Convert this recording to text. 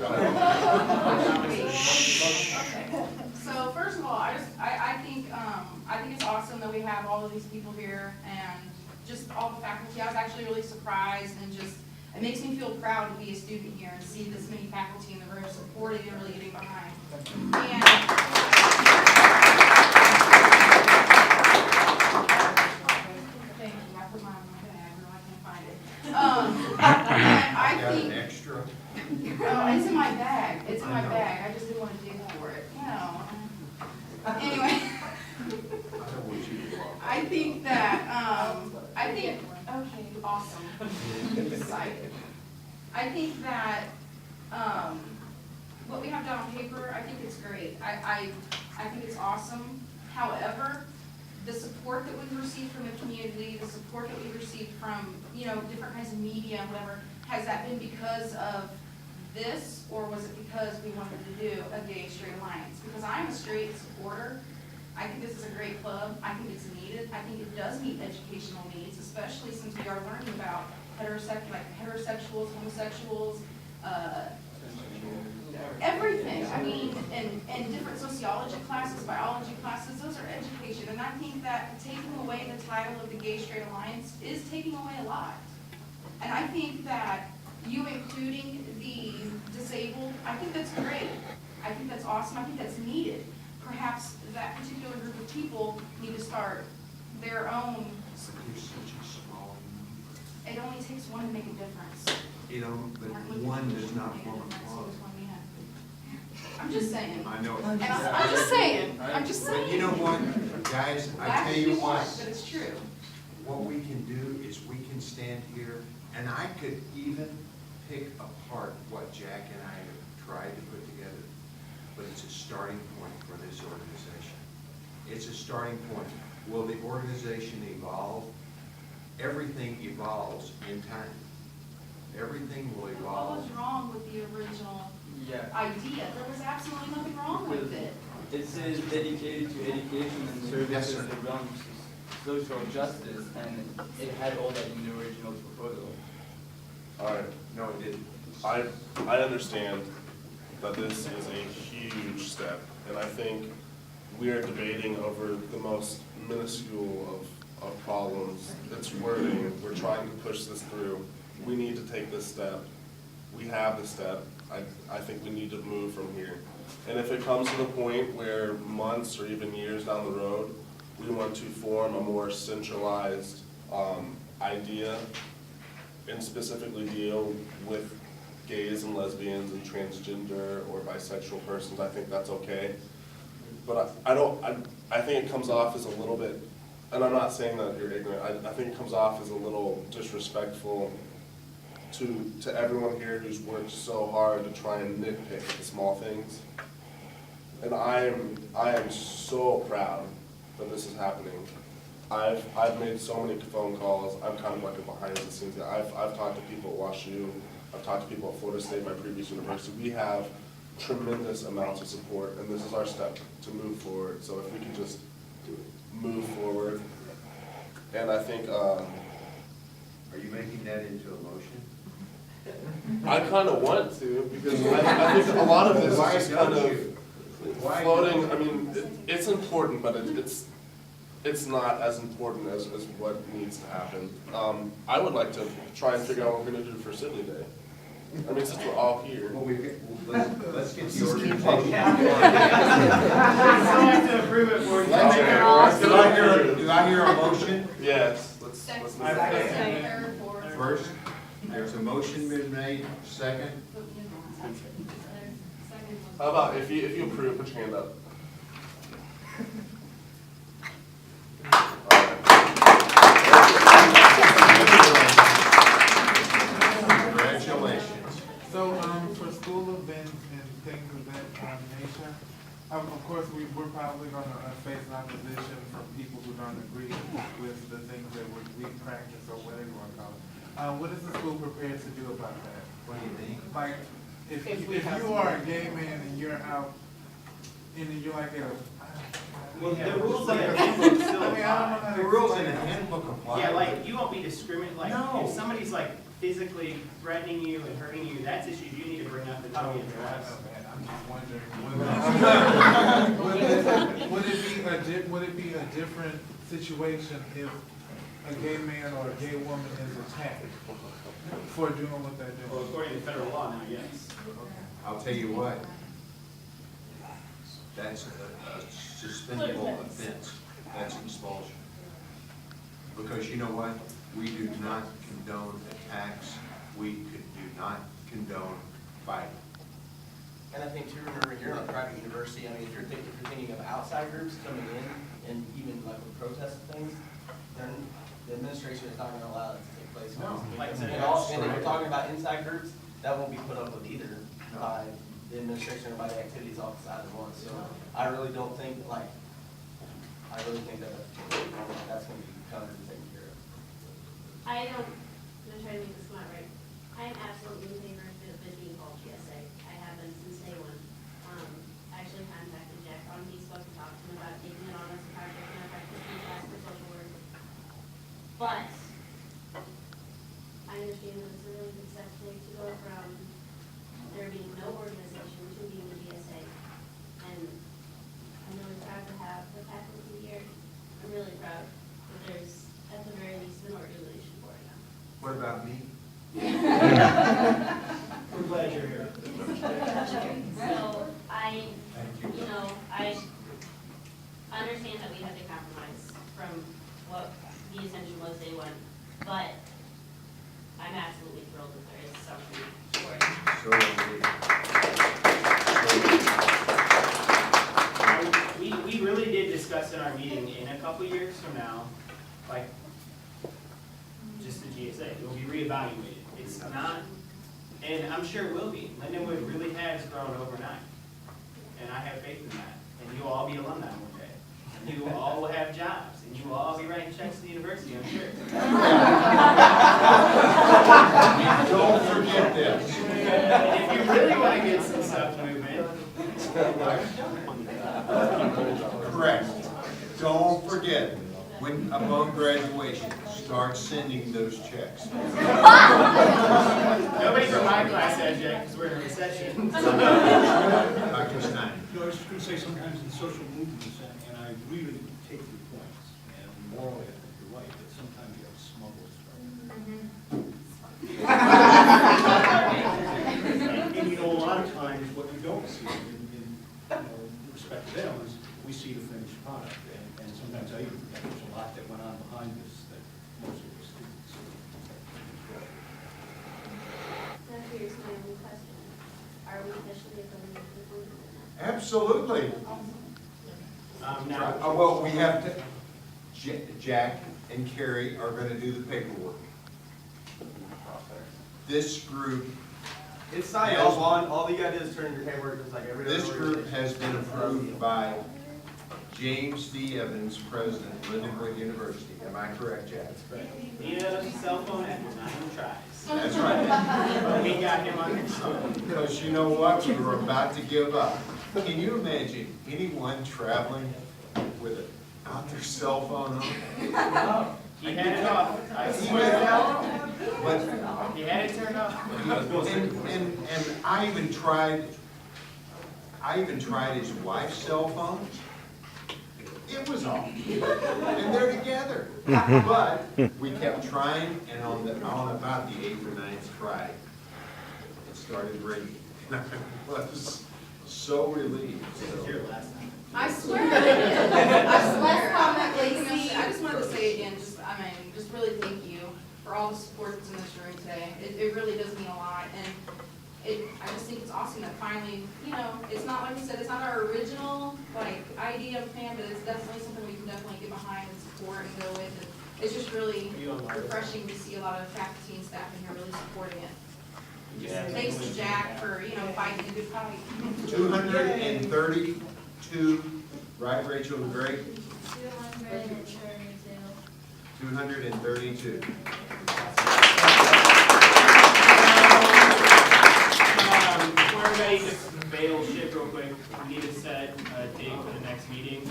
Okay. So first of all, I think it's awesome that we have all of these people here and just all the faculty. I was actually really surprised and just it makes me feel proud to be a student here and see this many faculty in the room supporting and really getting behind. And thank you. I put mine in my bag, or I can't find it. And I think extra. oh, it's in my bag. It's in my bag. I just didn't want to dig for it. You know. Anyway, I think that okay, awesome. Excited. I think that what we have done on paper, I think it's great. I think it's awesome. However, the support that we've received from the community, the support that we've received from, you know, different kinds of media and whatever, has that been because of this, or was it because we wanted to do a gay straight alliance? Because I'm a straight supporter. I think this is a great club. I think it's needed. I think it does meet educational needs, especially since we are learning about heterosexuals, homosexuals, everything. I mean, and different sociology classes, biology classes, those are education. And I think that taking away the title of the Gay Straight Alliance is taking away a lot. And I think that you including the disabled, I think that's great. I think that's awesome. I think that's needed. Perhaps that particular group of people need to start their own. It only takes one to make a difference. You know, but one does not form a clause. I'm just saying. I know. And I'm just saying. I'm just saying. But you know what, guys, I tell you what. But it's true. What we can do is we can stand here, and I could even pick apart what Jack and I have tried to put together, but it's a starting point for this organization. It's a starting point. Will the organization evolve? Everything evolves in time. Everything will evolve. What was wrong with the original idea? There was absolutely nothing wrong with it. It says dedicated to education and services around social justice, and it had all that in the original proposal. All right. No, it didn't. I understand that this is a huge step, and I think we are debating over the most minuscule of problems. It's wording. We're trying to push this through. We need to take this step. We have the step. I think we need to move from here. And if it comes to the point where months or even years down the road, we want to form a more centralized idea and specifically deal with gays and lesbians and transgender or bisexual persons, I think that's okay. But I think it comes off as a little bit, and I'm not saying that you're ignorant, I think it comes off as a little disrespectful to everyone here who's worked so hard to try and nitpick the small things. And I am so proud that this is happening. I've made so many phone calls. I'm kind of like a behind the scenes guy. I've talked to people at WashU. I've talked to people at Florida State, my previous university. We have tremendous amounts of support, and this is our step to move forward. So if we can just move forward, and I think. Are you making that into a motion? I kind of want to, because I think a lot of this is just kind of floating. I mean, it's important, but it's not as important as what needs to happen. I would like to try and figure out what we're going to do for Sibley Day. I mean, since we're all here. Well, let's get the organization. To approve it for you. Do I hear a motion? Yes. Let's move it. First, there's a motion been made. Second. How about if you approve, put your hand up. Congratulations. So, for school events and things of that nature, of course, we're probably going to face an opposition from people who don't agree with the things that we practice or whatever you want to call it. What is the school prepared to do about that? What do you think? Like, if you are a gay man and you're out, and you're like, well, the rules in the handbook still I mean, I don't know how apply. to The rules in explain the it. handbook apply. Yeah, like, you won't be discriminated, like, No. if somebody's like physically threatening you and hurting you, that's issues you need to bring up and Oh, be man, addressed. I'm just wondering, would it be a different situation if a gay man or a gay woman is attacked for doing what they're Well, doing? according to federal law now, yes. I'll tell you what. That's a suspendable offense. That's expulsion. Because you know what? We do not condone attacks. We do not condone fighting. And I think too, remember, you're in a private university, I mean, if you're thinking of outside groups coming in, and even like with protest things, then the administration is not gonna allow that to take place. No. Like I said, And also, and if we're talking about inside groups, that won't be put up with either No. by the administration or by the activities office either one, so I really don't think, like, I really think that that's gonna be covered and taken care of. I'm gonna try to make this come out right. I am absolutely in favor of it being called GSA. I have been since day one. I actually contacted Jack on Facebook and talked to him about taking it on as a project in our practice class for social work. But I understand that it's a really good step to take to go from there being no organization to being a GSA. And I'm really proud to have the faculty here. I'm really proud that there's, at the very least, an organization for it now. What about me? We're glad you're here. So I, Thank you. I understand that we had to compromise from what the intention was day one, but I'm absolutely thrilled that there is something for it. We really did discuss in our meeting, in a couple years from now, like, just the GSA, it will be reevaluated. It's not, and I'm sure it will be. Lindenwood really has grown overnight, and I have faith in that. And you will all be alumni one day. And you all will have jobs, and you will all be writing checks to the university, I'm sure. Don't forget this. And if you really want to get some stuff moving, Correct. Don't forget, when upon graduation, start sending those checks. nobody from my class has yet, because we're in a recession. Dr. Stein. No, I was just going to say, sometimes in social movements, and I really take your points, and morally, I think you're right, that sometimes you have smugglers. And you know, a lot of times, what you don't see in respect to them is, we see the finished product, and sometimes I even forget there's a lot that went on behind this that most of us didn't see. Now here's my only question. Are we officially affiliated with Lindenwood now? Absolutely. Now, Well, we have to, Jack and Carrie are gonna do the paperwork. This group, It's signed off on, all you gotta do is turn in your paperwork, just like every other this group organization. has been approved by James D. Evans, President, Lindenwood University. Am I correct, Jack? need a cell phone after 9 tries. That's right. We got him on the phone. Because you know what, we were about to give up. Can you imagine anyone traveling with it out their cell phone on? He had it off. I He swear. had it out, but He had it turned off. And I even tried his wife's cell phone. It was off. And they're together. But we kept trying, and on about the 8th or 9th try, it started ringing. And I was so relieved. So, Your last time. I swear. I swear. Comment, Lacey. I just wanted to say again, just really thank you for all the support that's in this room today. It really does mean a lot, and I just think it's awesome that finally, it's not, like we said, it's not our original, idea of plan, but it's definitely something we can definitely get behind and support and go with. And it's just really refreshing to see a lot of faculty and staff in here really supporting it. Yeah. Thanks to Jack for, fighting a good fight. 232, right, Rachel, great? 232. Before everybody just bail ship real quick, we need to set a date for the next meeting.